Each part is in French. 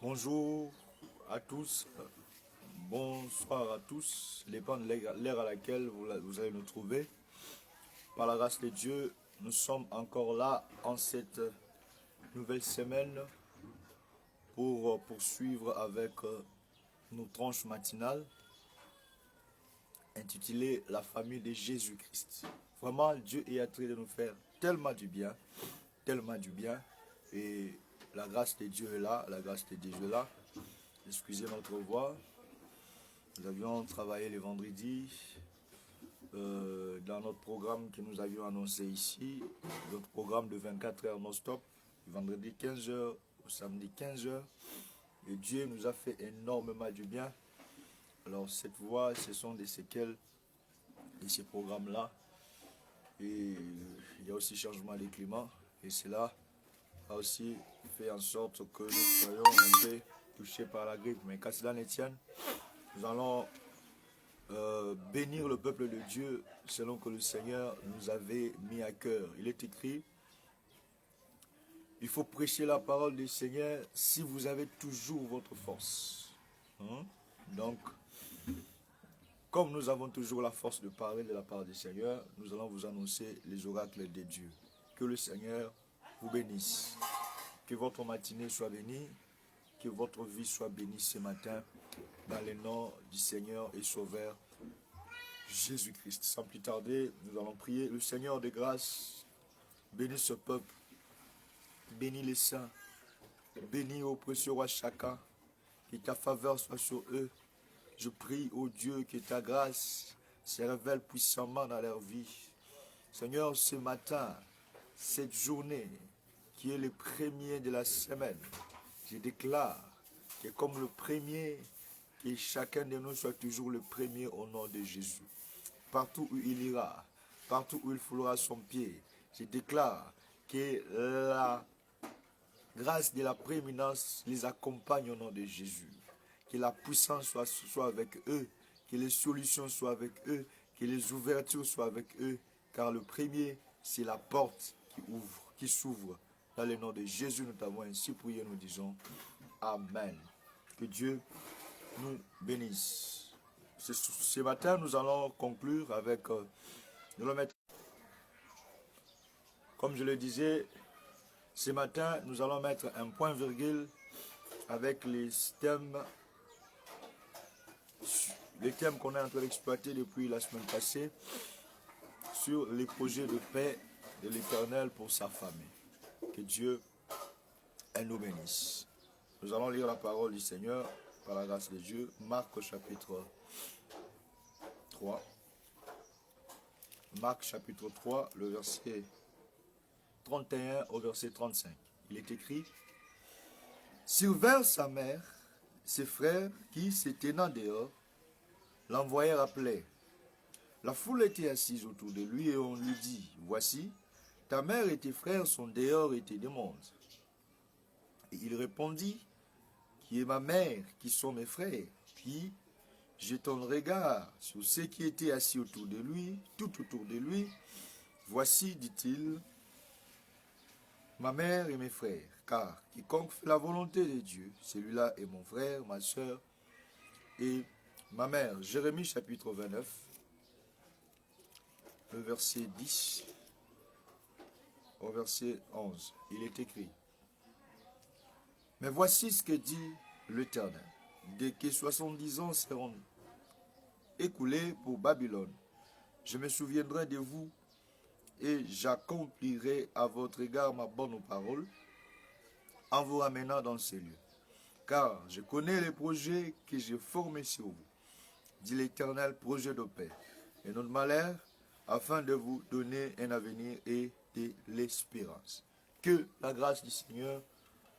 Bonjour à tous, bonsoir à tous, dépend de l'ère à laquelle vous allez nous trouver. Par la grâce de Dieu, nous sommes encore là en cette nouvelle semaine pour poursuivre avec nos tranches matinales intitulées La famille de Jésus-Christ. Vraiment, Dieu est en train de nous faire tellement du bien, et la grâce de Dieu est là, la grâce de Dieu est là. Excusez notre voix. Nous avions travaillé le vendredi dans notre programme que nous avions annoncé ici, notre programme de 24 heures non-stop, vendredi 15 heures au samedi 15 heures. Et Dieu nous a fait énormément du bien. Alors cette voix, ce sont des séquelles de ces programmes-là. Et il y a aussi changement de climat. Et cela a aussi fait en sorte que nous soyons un peu touchés par la grippe. Mais qu'à cela ne tienne, nous allons bénir le peuple de Dieu selon que le Seigneur nous avait mis à cœur. Il est écrit, il faut prêcher la parole du Seigneur si vous avez toujours votre force. Donc, comme nous avons toujours la force de parler de la part du Seigneur, nous allons vous annoncer les oracles de Dieu. Que le Seigneur vous bénisse. Que votre matinée soit bénie. Que votre vie soit bénie ce matin. Dans le nom du Seigneur et Sauveur Jésus-Christ. Sans plus tarder, nous allons prier. Le Seigneur de grâce bénit ce peuple. Bénis les saints. Bénis au précieux roi chacun. Que ta faveur soit sur eux. Je prie, ô Dieu, que ta grâce se révèle puissamment dans leur vie. Seigneur, ce matin, cette journée, qui est le premier de la semaine, je déclare que comme le premier, que chacun de nous soit toujours le premier au nom de Jésus. Partout où il ira, partout où il foulera son pied, je déclare que la grâce de la prééminence les accompagne au nom de Jésus. Que la puissance soit avec eux, que les solutions soient avec eux, que les ouvertures soient avec eux, car le premier, c'est la porte qui s'ouvre. Dans le nom de Jésus, nous t'avons ainsi prié, nous disons Amen. Que Dieu nous bénisse. Ce matin, nous allons conclure avec, comme je le disais, ce matin, nous allons mettre un point-virgule avec les thèmes qu'on est en train d'exploiter depuis la semaine passée sur les projets de paix de l'Éternel pour sa famille. Que Dieu nous bénisse. Nous allons lire la parole du Seigneur par la grâce de Dieu. Marc chapitre 3. Marc chapitre 3, le verset 31 au verset 35. Il est écrit, Sylvain, sa mère, ses frères qui, se tenant dehors, l'envoyèrent appeler. La foule était assise autour de lui et on lui dit, voici, ta mère et tes frères sont dehors et te demandent. Et il répondit, qui est ma mère, qui sont mes frères. Puis, jetant le regard sur ceux qui étaient assis autour de lui, tout autour de lui, voici, dit-il, ma mère et mes frères, car quiconque fait la volonté de Dieu, celui-là est mon frère, ma soeur et ma mère. Jérémie chapitre 29, le verset 10 au verset 11. Il est écrit, mais voici ce que dit l'Éternel. Dès que 70 ans seront écoulés pour Babylone, je me souviendrai de vous et j'accomplirai à votre égard ma bonne parole en vous ramenant dans ces lieux. Car je connais les projets que j'ai formés sur vous, dit l'Éternel, projet de paix et non de malheur, afin de vous donner un avenir et de l'espérance. Que la grâce du Seigneur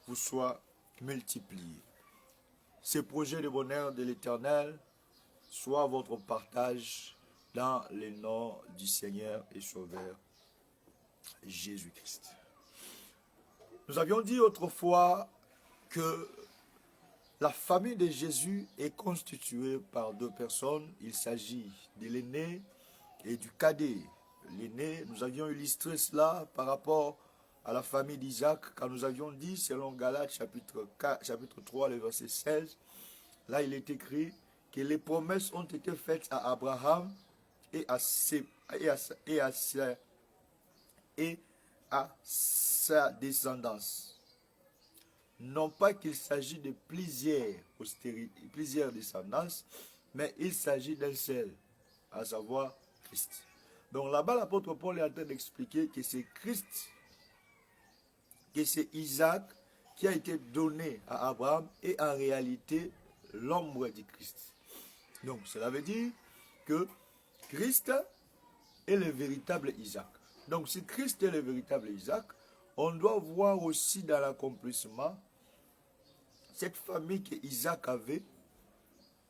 vous soit multipliée. Ces projets de bonheur de l'Éternel soient votre partage dans le nom du Seigneur et Sauveur Jésus-Christ. Nous avions dit autrefois que la famille de Jésus est constituée par deux personnes. Il s'agit de l'aîné et du cadet. L'aîné, nous avions illustré cela par rapport à la famille d'Isaac, quand nous avions dit, selon Galates chapitre 3, le verset 16, là il est écrit que les promesses ont été faites à Abraham et à sa descendance. Non pas qu'il s'agit de plusieurs descendances, mais il s'agit d'un seul, à savoir Christ. Donc là-bas, l'apôtre Paul est en train d'expliquer que c'est Christ, que c'est Isaac qui a été donné à Abraham et en réalité l'ombre du Christ. Donc cela veut dire que Christ est le véritable Isaac. Donc si Christ est le véritable Isaac, on doit voir aussi dans l'accomplissement cette famille que Isaac avait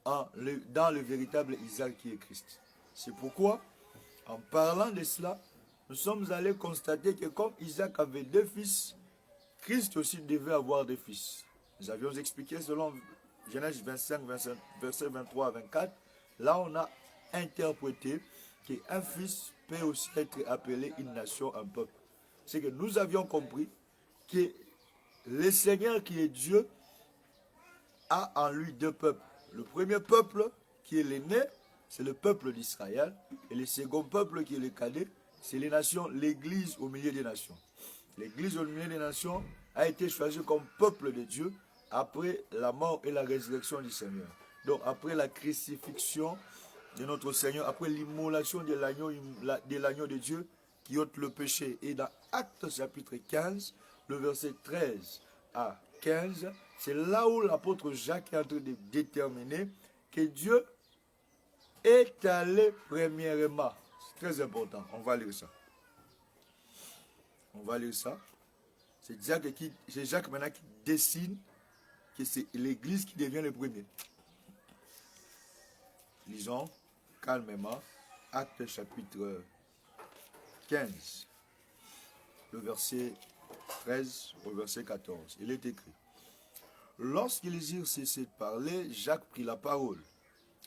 dans le véritable Isaac qui est Christ. C'est pourquoi, en parlant de cela, nous sommes allés constater que comme Isaac avait 2 fils, Christ aussi devait avoir 2 fils. Nous avions expliqué selon Genèse 25, verset 23 à 24. Là, on a interprété qu'un fils peut aussi être appelé une nation, un peuple. C'est que nous avions compris que le Seigneur qui est Dieu a en lui 2 peuples. Le premier peuple qui est l'aîné, c'est le peuple d'Israël. Et le second peuple qui est le cadet, c'est les nations, l'église au milieu des nations. L'église au milieu des nations a été choisie comme peuple de Dieu après la mort et la résurrection du Seigneur. Donc après la crucifixion de notre Seigneur, après l'immolation de l'agneau de Dieu qui ôte le péché. Et dans Actes chapitre 15, le verset 13 à 15, c'est là où l'apôtre Jacques est en train de déterminer que Dieu est allé premièrement. C'est très important, on va lire ça. On va lire ça. C'est Jacques maintenant qui dessine que c'est l'Église qui devient le premier. Lisons calmement Actes chapitre 15, le verset 13 au verset 14. Il est écrit: Lorsqu'ils eurent cessé de parler, Jacques prit la parole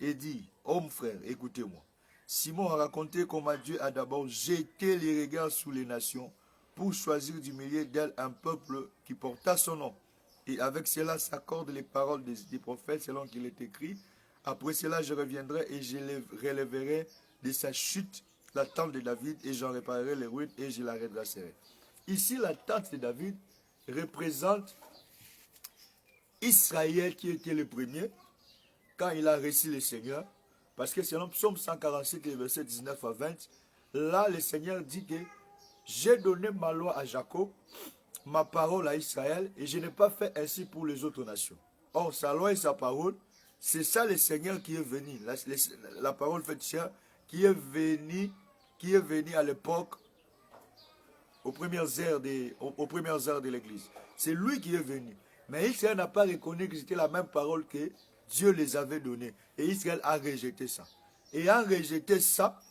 et dit: Hommes frères, écoutez-moi. Simon a raconté comment Dieu a d'abord jeté les regards sur les nations pour choisir du milieu d'elles un peuple qui porta son nom. Et avec cela s'accordent les paroles des prophètes selon qu'il est écrit: Après cela je reviendrai et je relèverai de sa chute la tente de David et j'en réparerai les ruines et je la redresserai. Ici la tente de David représente Israël qui était le premier quand il a reçu le Seigneur. Parce que selon Psaume 147, verset 19 à 20, là le Seigneur dit que j'ai donné ma loi à Jacob, ma parole à Israël, et je n'ai pas fait ainsi pour les autres nations. Or, sa loi et sa parole, c'est ça le Seigneur qui est venu, la parole faite chair, qui est venu à l'époque, aux premières heures de l'Église. C'est lui qui est venu. Mais Israël n'a pas reconnu que c'était la même parole que Dieu les avait donnée. Et Israël a rejeté ça. Et en rejeté ça,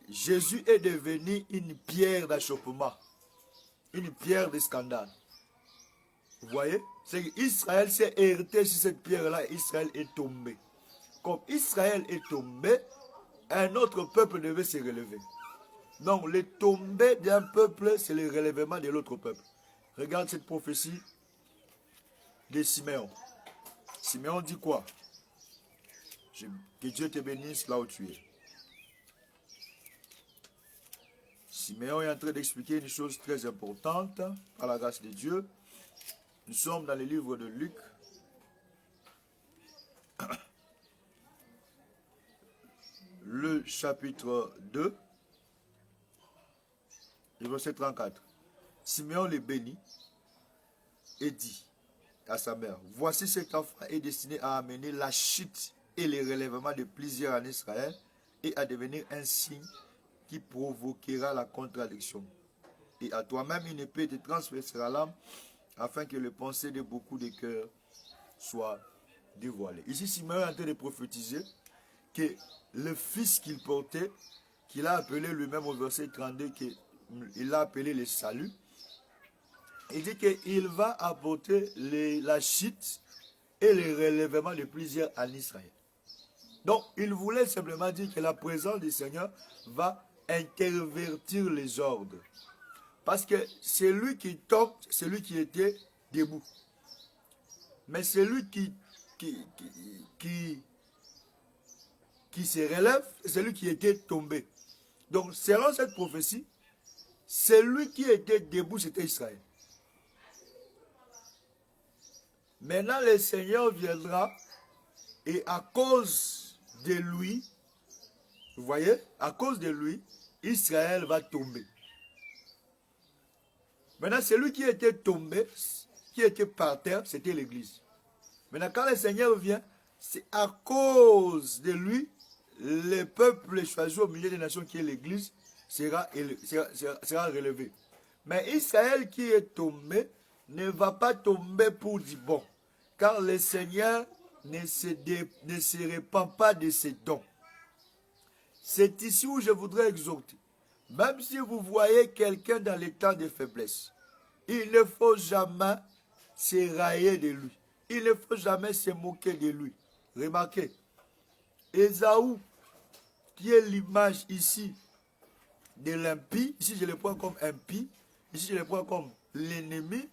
Jésus est devenu une pierre d'achoppement, une pierre de scandale. Vous voyez? C'est qu'Israël s'est hérité sur cette pierre-là, Israël est tombé. Comme Israël est tombé, un autre peuple devait se relever. Donc, le tombé d'un peuple, c'est le relèvement de l'autre peuple. Regarde cette prophétie de Siméon. Siméon dit quoi? Que Dieu te bénisse là où tu es. Siméon est en train d'expliquer une chose très importante par la grâce de Dieu. Nous sommes dans le livre de Luc. Le chapitre 2, le verset 34. Siméon le bénit et dit à sa mère: Voici cet enfant est destiné à amener la chute et le relèvement de plusieurs en Israël et à devenir un signe qui provoquera la contradiction. Et à toi-même une épée te transpercera l'âme afin que le pensée de beaucoup de cœurs soit dévoilé. Ici, Siméon est en train de prophétiser que le fils qu'il portait, qu'il a appelé lui-même au verset 32, qu'il a appelé le salut, il dit qu'il va apporter la chute et le relèvement de plusieurs en Israël. Donc, il voulait simplement dire que la présence du Seigneur va intervertir les ordres. Parce que celui qui tombe, c'est lui qui était debout. Mais celui qui se relève, c'est celui qui était tombé. Donc, selon cette prophétie, celui qui était debout, c'était Israël. Maintenant, le Seigneur viendra et à cause de lui, vous voyez, à cause de lui, Israël va tomber. Maintenant, celui qui était tombé, qui était par terre, c'était l'Église. Maintenant, quand le Seigneur vient, c'est à cause de lui, le peuple choisi au milieu des nations qui est l'Église sera relevé. Mais Israël qui est tombé ne va pas tomber pour du bon. Car le Seigneur ne se répand pas de ses dons. C'est ici où je voudrais exhorter. Même si vous voyez quelqu'un dans l'état de faiblesse, il ne faut jamais se railler de lui. Il ne faut jamais se moquer de lui. Remarquez, Ésaü, qui est l'image ici de l'impie, ici je le prends comme impie, ici je le prends comme l'ennemi,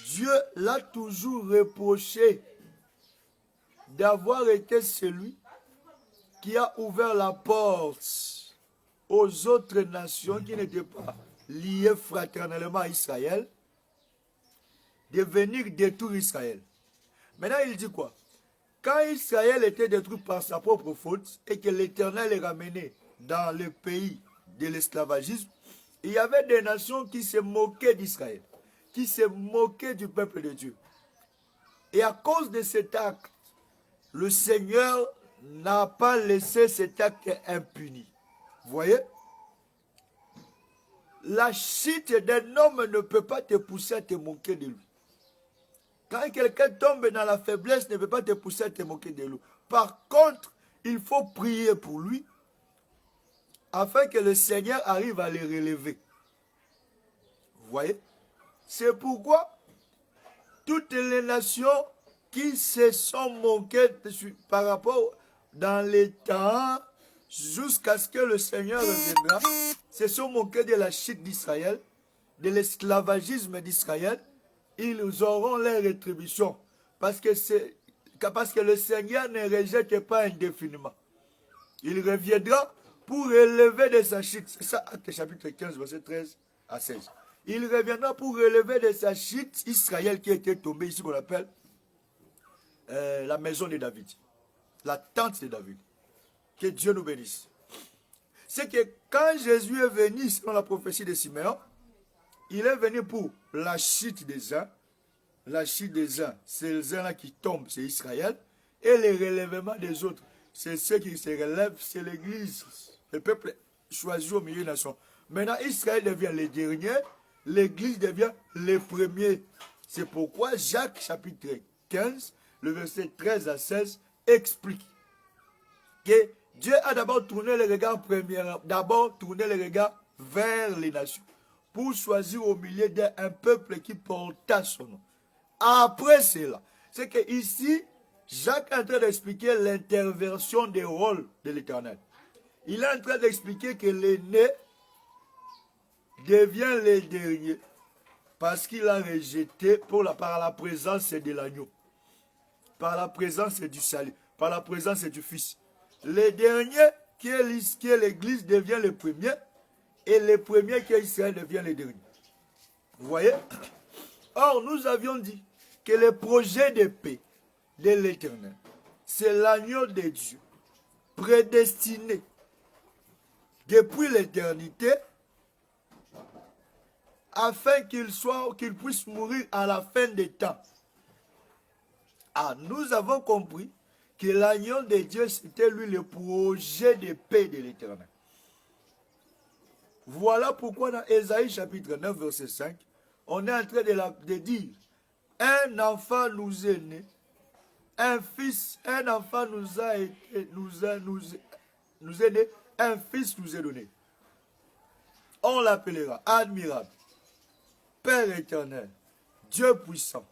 Dieu l'a toujours reproché d'avoir été celui qui a ouvert la porte aux autres nations qui n'étaient pas liées fraternellement à Israël, de venir détruire Israël. Maintenant, il dit quoi? Quand Israël était détruit par sa propre faute et que l'Éternel est ramené dans le pays de l'esclavagisme, il y avait des nations qui se moquaient d'Israël, qui se moquaient du peuple de Dieu. Et à cause de cet acte, le Seigneur n'a pas laissé cet acte impuni. Vous voyez? La chute d'un homme ne peut pas te pousser à te moquer de lui. Quand quelqu'un tombe dans la faiblesse, ne peut pas te pousser à te moquer de lui. Par contre, il faut prier pour lui afin que le Seigneur arrive à le relever. Vous voyez? C'est pourquoi toutes les nations qui se sont moquées par rapport dans les temps jusqu'à ce que le Seigneur reviendra, se sont moqués de la chute d'Israël, de l'esclavagisme d'Israël, ils auront leur rétribution. Parce que le Seigneur ne rejette pas indéfiniment. Il reviendra pour relever de sa chute. C'est ça, Actes chapitre 15, verset 13 à 16. Il reviendra pour relever de sa chute Israël qui était tombé ici qu'on appelle la maison de David. La tente de David. Que Dieu nous bénisse. C'est que quand Jésus est venu, selon la prophétie de Siméon, il est venu pour la chute des uns. La chute des uns, c'est les uns là qui tombent, c'est Israël. Et le relèvement des autres, c'est ceux qui se relèvent, c'est l'Église. Le peuple choisi au milieu des nations. Maintenant, Israël devient le dernier, l'Église devient le premier. C'est pourquoi Jacques, chapitre 15, le verset 13 à 16, explique que Dieu a d'abord tourné le regard vers les nations pour choisir au milieu d'un peuple qui porta son nom. Après cela, c'est que ici, Jacques est en train d'expliquer l'intervention des rôles de l'Éternel. Il est en train d'expliquer que l'aîné devient le dernier parce qu'il a rejeté par la présence de l'agneau, par la présence du salut, par la présence du Fils. Le dernier qui est l'Église devient le premier et le premier qui est Israël devient le dernier. Vous voyez? Or, nous avions dit que le projet de paix de l'Éternel, c'est l'agneau de Dieu, prédestiné depuis l'éternité, afin qu'il puisse mourir à la fin des temps. Ah, nous avons compris que l'agneau de Dieu, c'était lui le projet de paix de l'Éternel. Voilà pourquoi dans Ésaïe chapitre 9, verset 5, on est en train de dire, un enfant nous est né, un enfant nous est né, un fils nous est donné. On l'appellera admirable, Père éternel, Dieu puissant,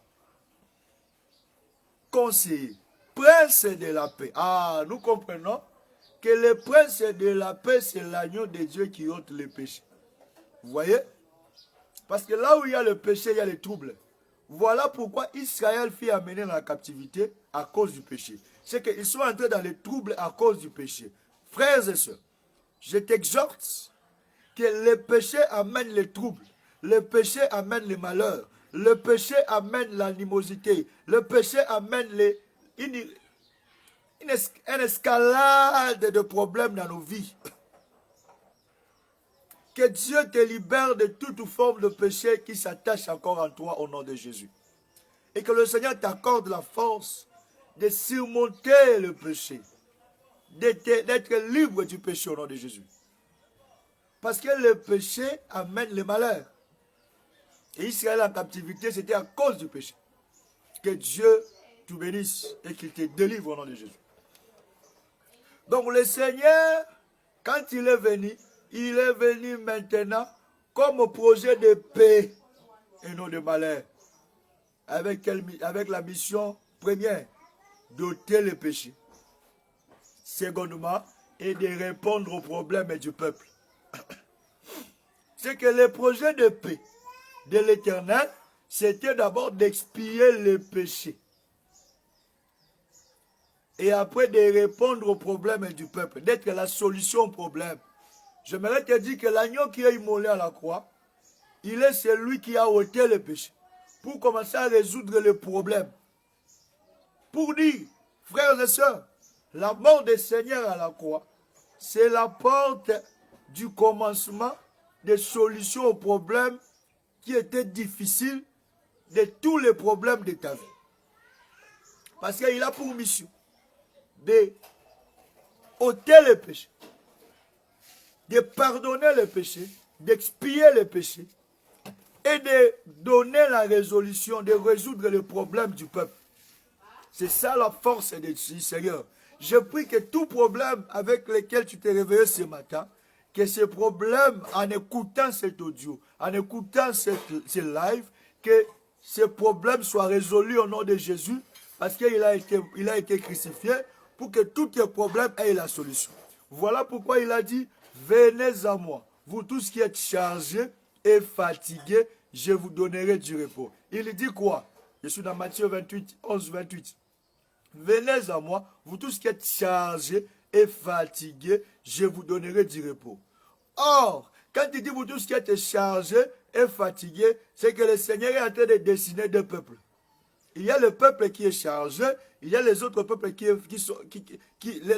conseiller, prince de la paix. Ah, nous comprenons que le prince de la paix, c'est l'agneau de Dieu qui ôte les péchés. Vous voyez? Parce que là où il y a le péché, il y a les troubles. Voilà pourquoi Israël fut amené dans la captivité à cause du péché. C'est qu'ils sont entrés dans les troubles à cause du péché. Frères et sœurs, je t'exhorte que le péché amène les troubles. Le péché amène les malheurs. Le péché amène l'animosité. Le péché amène une escalade de problèmes dans nos vies. Que Dieu te libère de toute forme de péché qui s'attache encore en toi au nom de Jésus. Et que le Seigneur t'accorde la force de surmonter le péché. D'être libre du péché au nom de Jésus. Parce que le péché amène le malheur. Et Israël en captivité, c'était à cause du péché. Que Dieu te bénisse et qu'il te délivre au nom de Jésus. Donc le Seigneur, quand il est venu maintenant comme projet de paix et non de malheur. Avec la mission première, d'ôter le péché. Secondement, et de répondre aux problèmes du peuple. C'est que le projet de paix de l'Éternel, c'était d'abord d'expier les péchés. Et après de répondre aux problèmes du peuple, d'être la solution au problème. J'aimerais te dire que l'agneau qui est immolé à la croix, il est celui qui a ôté le péché. Pour commencer à résoudre le problème. Pour dire, frères et sœurs, la mort du Seigneur à la croix, c'est la porte du commencement des solutions aux problèmes qui étaient difficiles, de tous les problèmes de ta vie. Parce qu'il a pour mission de ôter le péché, de pardonner le péché, d'expier le péché et de donner la résolution, de résoudre le problème du peuple. C'est ça la force du Seigneur. Je prie que tout problème avec lequel tu t'es réveillé ce matin, que ce problème, en écoutant cet audio, en écoutant ce live, que ce problème soit résolu au nom de Jésus, parce qu'il a été crucifié pour que tous tes problèmes aient la solution. Voilà pourquoi il a dit, venez à moi, vous tous qui êtes chargés et fatigués, je vous donnerai du repos. Il dit quoi? Je suis dans Matthieu 28, 11, 28. Venez à moi, vous tous qui êtes chargés et fatigués, je vous donnerai du repos. Or, quand il dit vous tous qui êtes chargés et fatigués, c'est que le Seigneur est en train de dessiner deux peuples. Il y a le peuple qui est chargé, il y a les autres peuples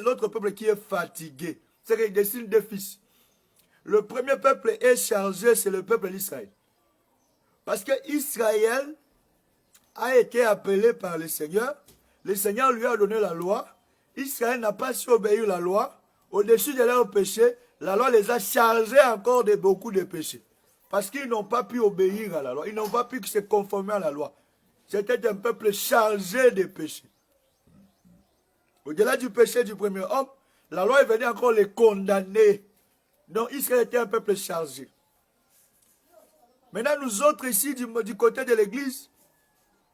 l'autre peuple qui est fatigué. C'est qu'il dessine deux fils. Le premier peuple est chargé, c'est le peuple d'Israël. Parce que Israël a été appelé par le Seigneur lui a donné la loi. Israël n'a pas su obéir la loi. Au-dessus de leurs péchés, la loi les a chargés encore de beaucoup de péchés. Parce qu'ils n'ont pas pu obéir à la loi. Ils n'ont pas pu se conformer à la loi. C'était un peuple chargé de péchés. Au-delà du péché du premier homme, la loi est venue encore les condamner. Donc Israël était un peuple chargé. Maintenant, nous autres ici, du côté de l'Église,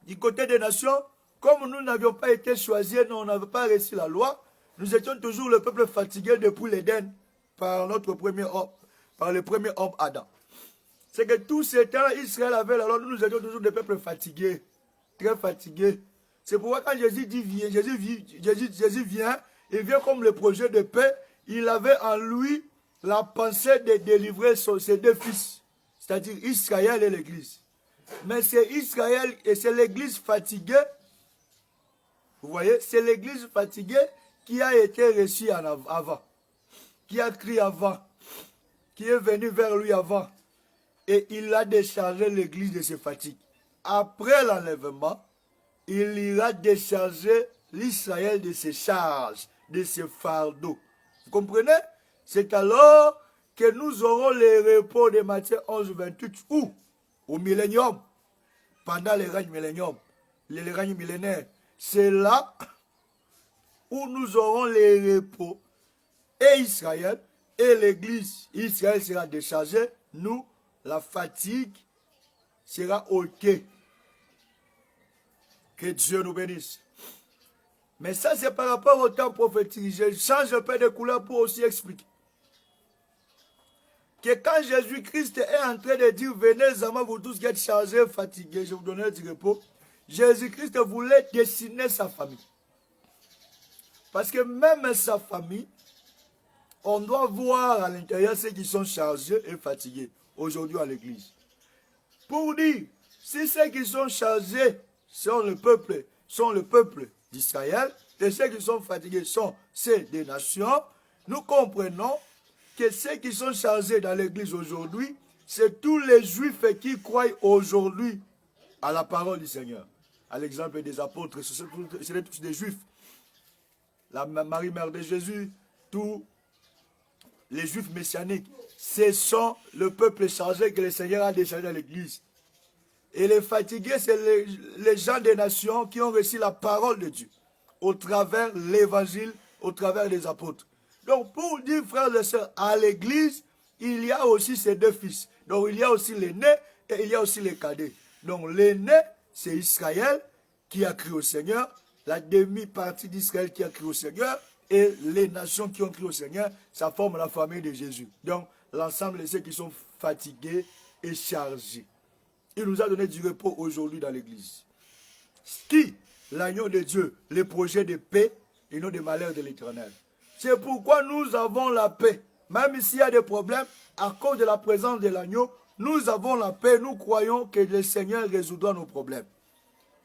du côté des nations, comme nous n'avions pas été choisis, nous n'avions pas reçu la loi, nous étions toujours le peuple fatigué depuis l'Éden par le premier homme Adam. C'est que tout ce temps, Israël avait la loi, nous étions toujours des peuples fatigués, très fatigués. C'est pourquoi quand Jésus vient, il vient comme le projet de paix, il avait en lui la pensée de délivrer ses deux fils, c'est-à-dire Israël et l'Église. Mais c'est Israël et c'est l'Église fatiguée. Vous voyez, c'est l'Église fatiguée qui a été reçue avant, qui a crié avant, qui est venu vers lui avant. Et il a déchargé l'Église de ses fatigues. Après l'enlèvement, il ira décharger l'Israël de ses charges, de ses fardeaux. Vous comprenez? C'est alors que nous aurons le repos de Matthieu 11, 28, où? Au millénium, pendant le règne millénium, le règne millénaire. C'est là où nous aurons les repos. Et Israël et l'Église, Israël sera déchargé. Nous, la fatigue sera ôtée. Que Dieu nous bénisse. Mais ça, c'est par rapport au temps prophétique. Je change un peu de couleur pour aussi expliquer. que quand Jésus-Christ est en train de dire, venez à moi, vous tous qui êtes chargés, fatigués, je vous donnerai du repos, Jésus-Christ voulait dessiner sa famille. Parce que même sa famille, on doit voir à l'intérieur ceux qui sont chargés et fatigués aujourd'hui à l'église. Pour dire, si ceux qui sont chargés sont le peuple d'Israël, et ceux qui sont fatigués sont ceux des nations, nous comprenons que ceux qui sont chargés dans l'église aujourd'hui, c'est tous les juifs qui croient aujourd'hui à la parole du Seigneur. À l'exemple des apôtres, c'est tous des juifs. La Marie, mère de Jésus, tous les juifs messianiques, ce sont le peuple chargé que le Seigneur a déchargé à l'église. Et les fatigués, c'est les gens des nations qui ont reçu la parole de Dieu au travers de l'évangile, au travers des apôtres. Donc, pour dire, frères et sœurs, à l'église, il y a aussi ces deux fils. Donc, il y a aussi l'aîné et il y a aussi les cadets. Donc, l'aîné, c'est Israël qui a cru au Seigneur, la demi-partie d'Israël qui a cru au Seigneur, et les nations qui ont cru au Seigneur, ça forme la famille de Jésus. Donc, l'ensemble de ceux qui sont fatigués et chargés. Il nous a donné du repos aujourd'hui dans l'église. Qui? L'agneau de Dieu, les projets de paix et non de malheur de l'Éternel. C'est pourquoi nous avons la paix. Même s'il y a des problèmes, à cause de la présence de l'agneau, nous avons la paix. Nous croyons que le Seigneur résoudra nos problèmes.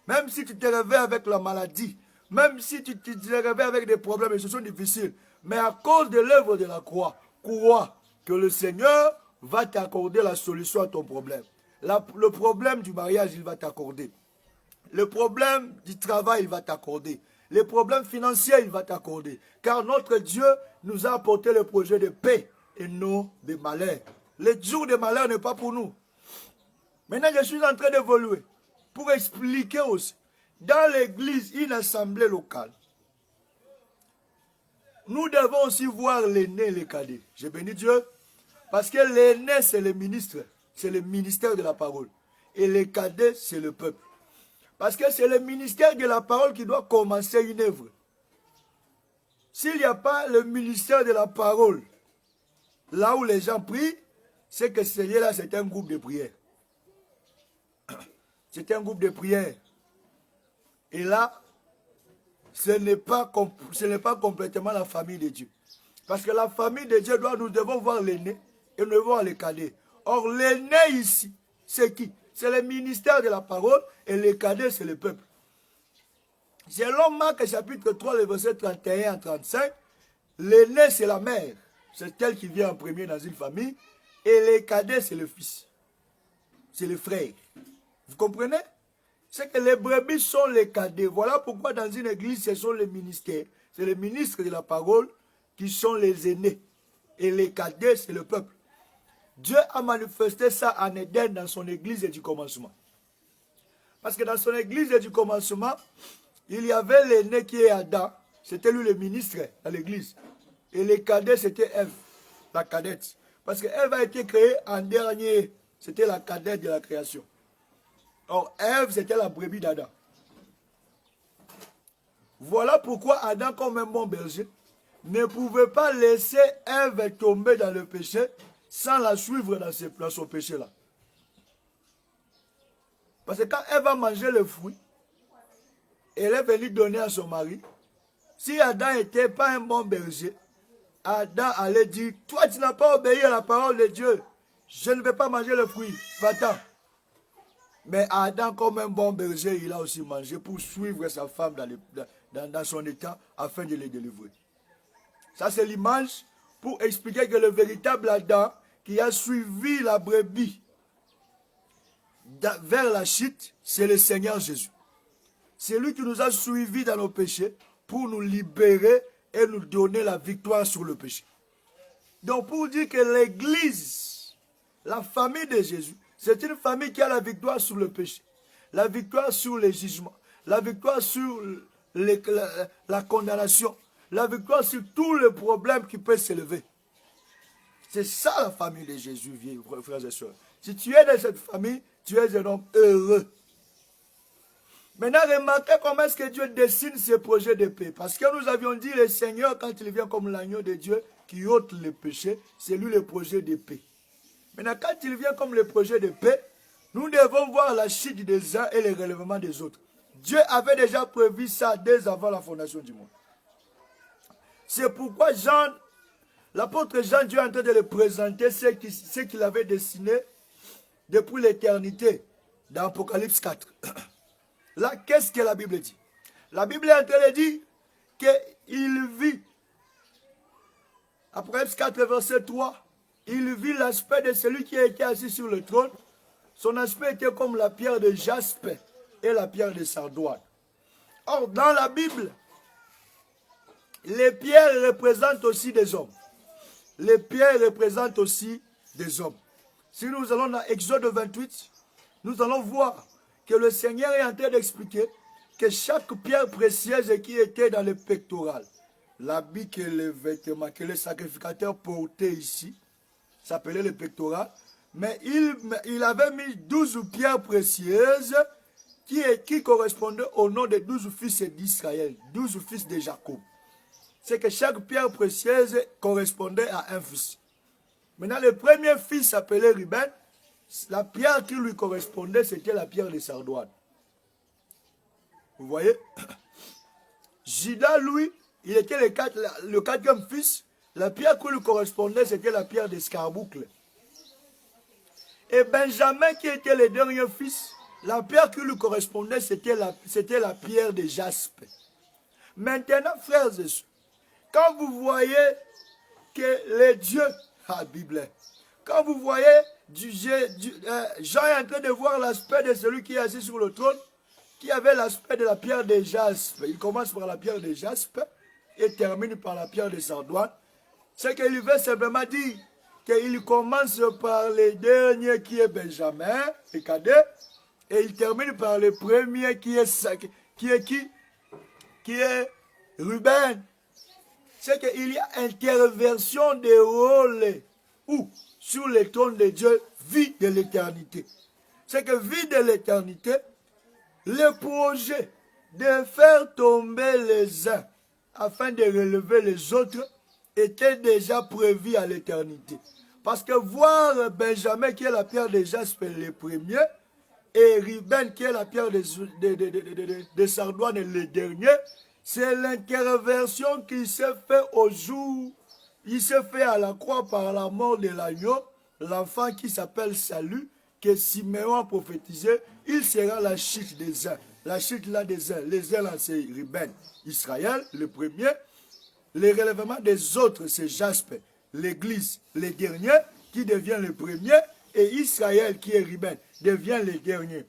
Même si tu te réveilles avec la maladie, même si tu te réveilles avec des problèmes et ce sont difficiles, mais à cause de l'œuvre de la croix, crois que le Seigneur va t'accorder la solution à ton problème. Le problème du mariage, il va t'accorder. Le problème du travail, il va t'accorder. Les problèmes financiers, il va t'accorder. Car notre Dieu nous a apporté le projet de paix et non de malheur. Le jour de malheur n'est pas pour nous. Maintenant, je suis en train d'évoluer pour expliquer aussi. Dans l'église, une assemblée locale, nous devons aussi voir l'aîné et les cadets. Je bénis Dieu. Parce que l'aîné, c'est le ministre. C'est le ministère de la parole. Et les cadets, c'est le peuple. Parce que c'est le ministère de la parole qui doit commencer une œuvre. S'il n'y a pas le ministère de la parole, là où les gens prient, c'est que celui-là, c'est un groupe de prière. C'est un groupe de prière. Et là, ce n'est pas complètement la famille de Dieu. Parce que la famille de Dieu, nous devons voir l'aîné et nous devons voir les cadets. Or, l'aîné ici, c'est qui? C'est le ministère de la parole et les cadets, c'est le peuple. Selon Marc chapitre 3, le verset 31 à 35, l'aîné, c'est la mère. C'est elle qui vient en premier dans une famille. Et les cadets, c'est le fils. C'est le frère. Vous comprenez? C'est que les brebis sont les cadets. Voilà pourquoi dans une église, ce sont les ministères. C'est les ministres de la parole qui sont les aînés. Et les cadets, c'est le peuple. Dieu a manifesté ça en Éden dans son église du commencement. Parce que dans son église du commencement, il y avait l'aîné qui est Adam. C'était lui le ministre dans l'église. Et les cadets, c'était Ève, la cadette. Parce qu'Ève a été créée en dernier. C'était la cadette de la création. Or, Ève, c'était la brebis d'Adam. Voilà pourquoi Adam, comme un bon berger, ne pouvait pas laisser Ève tomber dans le péché sans la suivre dans son péché-là. Parce que quand Ève a mangé le fruit, elle est venue donner à son mari. Si Adam n'était pas un bon berger, Adam allait dire, toi tu n'as pas obéi à la parole de Dieu, je ne vais pas manger le fruit, va-t'en. Mais Adam, comme un bon berger, il a aussi mangé pour suivre sa femme dans son état afin de les délivrer. Ça, c'est l'image pour expliquer que le véritable Adam qui a suivi la brebis vers la chute, c'est le Seigneur Jésus. C'est lui qui nous a suivis dans nos péchés pour nous libérer et nous donner la victoire sur le péché. Donc, pour dire que l'Église, la famille de Jésus, c'est une famille qui a la victoire sur le péché, la victoire sur les jugements, la victoire sur la condamnation, la victoire sur tous les problèmes qui peuvent s'élever. C'est ça la famille de Jésus, frères et sœurs. Si tu es dans cette famille, tu es un homme heureux. Maintenant, remarquez comment est-ce que Dieu dessine ses projets de paix. Parce que nous avions dit, le Seigneur, quand il vient comme l'agneau de Dieu, qui ôte les péchés, c'est lui le projet de paix. Maintenant, quand il vient comme le projet de paix, nous devons voir la chute des uns et le relèvement des autres. Dieu avait déjà prévu ça dès avant la fondation du monde. C'est pourquoi l'apôtre Jean, Dieu est en train de le présenter ce qu'il avait dessiné depuis l'éternité dans Apocalypse 4. Là, qu'est-ce que la Bible dit? La Bible est en train de dire qu'il vit, Apocalypse 4, verset 3, il vit l'aspect de celui qui a été assis sur le trône. Son aspect était comme la pierre de jaspe et la pierre de sardoine. Or, dans la Bible, les pierres représentent aussi des hommes. Les pierres représentent aussi des hommes. Si nous allons dans Exode 28, nous allons voir que le Seigneur est en train d'expliquer que chaque pierre précieuse qui était dans le pectoral, l'habit que les vêtements que les sacrificateurs portaient ici, s'appelait le pectoral, mais il avait mis 12 pierres précieuses qui correspondaient au nom des 12 fils d'Israël, 12 fils de Jacob. C'est que chaque pierre précieuse correspondait à un fils. Maintenant, le premier fils s'appelait Ruben. La pierre qui lui correspondait, c'était la pierre de sardoine. Vous voyez? Judas, lui, il était le quatrième fils. La pierre qui lui correspondait, c'était la pierre d'escarboucle. Et Benjamin, qui était le dernier fils, la pierre qui lui correspondait, c'était la pierre de jaspe. Maintenant, frères et sœurs, quand vous voyez que les dieux, la Bible, quand vous voyez Jean est en train de voir l'aspect de celui qui est assis sur le trône, qui avait l'aspect de la pierre de jaspe. Il commence par la pierre de jaspe et termine par la pierre de sardoine. C'est qu'il veut simplement dire qu'il commence par le dernier qui est Benjamin, le cadet, et il termine par le premier qui est Ruben. C'est qu'il y a interversion des rôles où, sur le trône de Dieu, vie de l'éternité. C'est que vie de l'éternité, le projet de faire tomber les uns afin de relever les autres était déjà prévu à l'éternité. Parce que voir Benjamin qui est la pierre de jaspe le premier et Ruben qui est la pierre de sardoine le dernier, c'est l'interversion qui s'est fait au jour, il s'est fait à la croix par la mort de l'agneau, l'enfant qui s'appelle Salut, que Siméon a prophétisé, il sera la chute des uns. La chute là des uns, les uns là c'est Ruben, Israël, le premier, le relèvement des autres c'est Jaspe, l'église, le dernier qui devient le premier, et Israël qui est Ruben devient le dernier.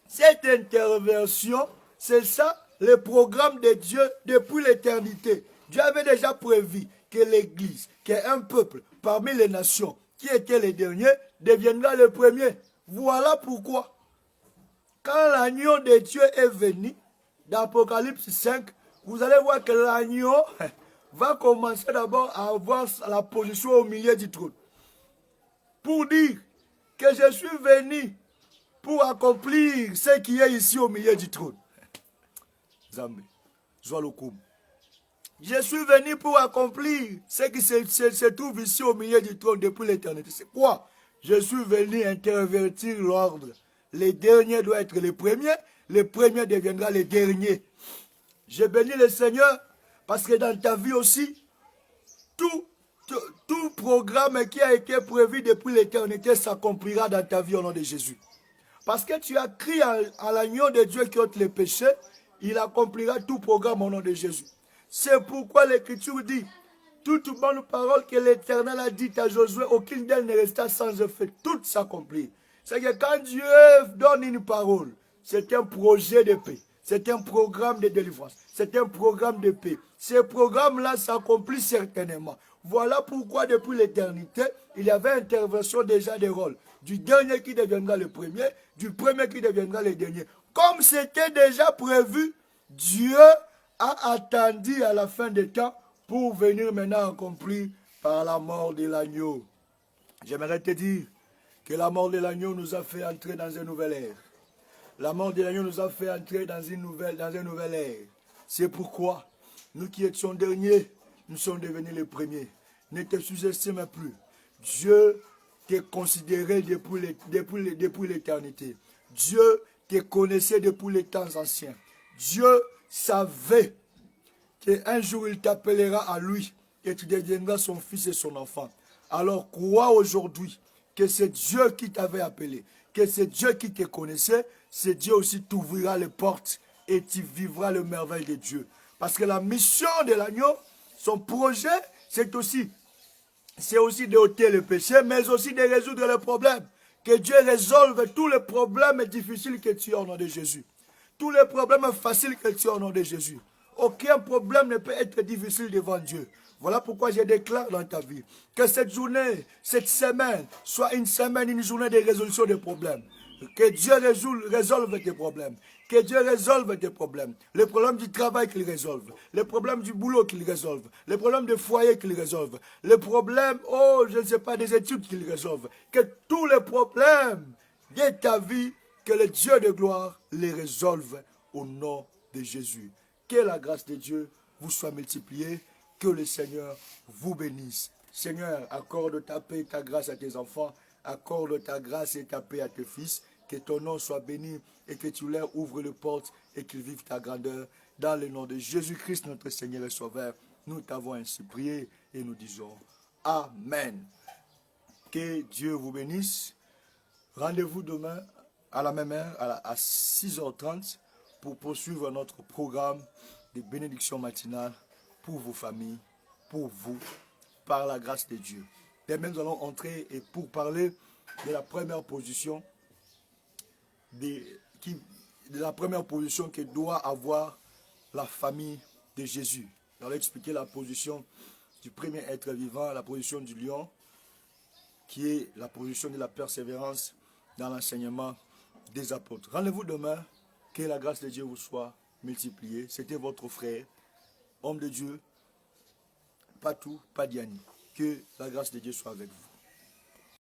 Cette intervention, c'est ça le programme de Dieu depuis l'éternité. Dieu avait déjà prévu que l'Église, qu'un peuple parmi les nations qui était le dernier, deviendra le premier. Voilà pourquoi, quand l'agneau de Dieu est venu, dans Apocalypse 5, vous allez voir que l'agneau va commencer d'abord à avoir la position au milieu du trône. Pour dire que je suis venu pour accomplir ce qui est ici au milieu du trône. Zambé, Zoualokoum. Je suis venu pour accomplir ce qui se trouve ici au milieu du trône depuis l'éternité. C'est quoi? Je suis venu intervertir l'ordre. Les derniers doivent être les premiers deviendra les derniers. Je bénis le Seigneur parce que dans ta vie aussi, tout programme qui a été prévu depuis l'éternité s'accomplira dans ta vie au nom de Jésus. Parce que tu as crié à l'agneau de Dieu qui ôte les péchés, il accomplira tout programme au nom de Jésus. C'est pourquoi l'Écriture dit, toute bonne parole que l'Éternel a dite à Josué, aucune d'elles ne resta sans effet. Tout s'accomplit. C'est que quand Dieu donne une parole, c'est un projet de paix. C'est un programme de délivrance. C'est un programme de paix. Ce programme-là s'accomplit certainement. Voilà pourquoi depuis l'éternité, il y avait intervention déjà des rôles. Du dernier qui deviendra le premier, du premier qui deviendra le dernier. Comme c'était déjà prévu, Dieu a attendu à la fin des temps pour venir maintenant accomplir par la mort de l'agneau. J'aimerais te dire que la mort de l'agneau nous a fait entrer dans une nouvelle ère. La mort de l'agneau nous a fait entrer dans une nouvelle ère. C'est pourquoi nous qui étions derniers, nous sommes devenus les premiers. Ne te sous-estime plus. Dieu te considérait depuis l'éternité. Dieu te connaissait depuis les temps anciens. Dieu savait qu'un jour il t'appellera à lui et tu deviendras son fils et son enfant. Alors crois aujourd'hui que c'est Dieu qui t'avait appelé, que c'est Dieu qui te connaissait, c'est Dieu aussi t'ouvrira les portes et tu vivras le merveille de Dieu. Parce que la mission de l'agneau, son projet, c'est aussi de ôter le péché, mais aussi de résoudre les problèmes. Que Dieu résolve tous les problèmes difficiles que tu as au nom de Jésus. Tous les problèmes faciles que tu as au nom de Jésus. Aucun problème ne peut être difficile devant Dieu. Voilà pourquoi je déclare dans ta vie que cette journée, cette semaine, soit une journée de résolution des problèmes. Que Dieu résolve tes problèmes. Que Dieu résolve tes problèmes. Les problèmes du travail qu'il résolve. Les problèmes du boulot qu'il résolve. Les problèmes de foyer qu'il résolve. Les problèmes, je ne sais pas, des études qu'il résolve. Que tous les problèmes de ta vie, que le Dieu de gloire les résolve au nom de Jésus. Que la grâce de Dieu vous soit multipliée. Que le Seigneur vous bénisse. Seigneur, accorde ta paix et ta grâce à tes enfants. Accorde ta grâce et ta paix à tes fils. Que ton nom soit béni et que tu leur ouvres les portes et qu'ils vivent ta grandeur. Dans le nom de Jésus-Christ, notre Seigneur et Sauveur, nous t'avons ainsi prié et nous disons Amen. Que Dieu vous bénisse. Rendez-vous demain à la même heure, à 6h30, pour poursuivre notre programme de bénédiction matinale pour vos familles, pour vous, par la grâce de Dieu. Demain, nous allons entrer et pour parler de la première position que doit avoir la famille de Jésus. Nous allons expliquer la position du premier être vivant, la position du lion, qui est la position de la persévérance dans l'enseignement des apôtres. Rendez-vous demain, que la grâce de Dieu vous soit multipliée. C'était votre frère, homme de Dieu, Patou Padiani. Que la grâce de Dieu soit avec vous.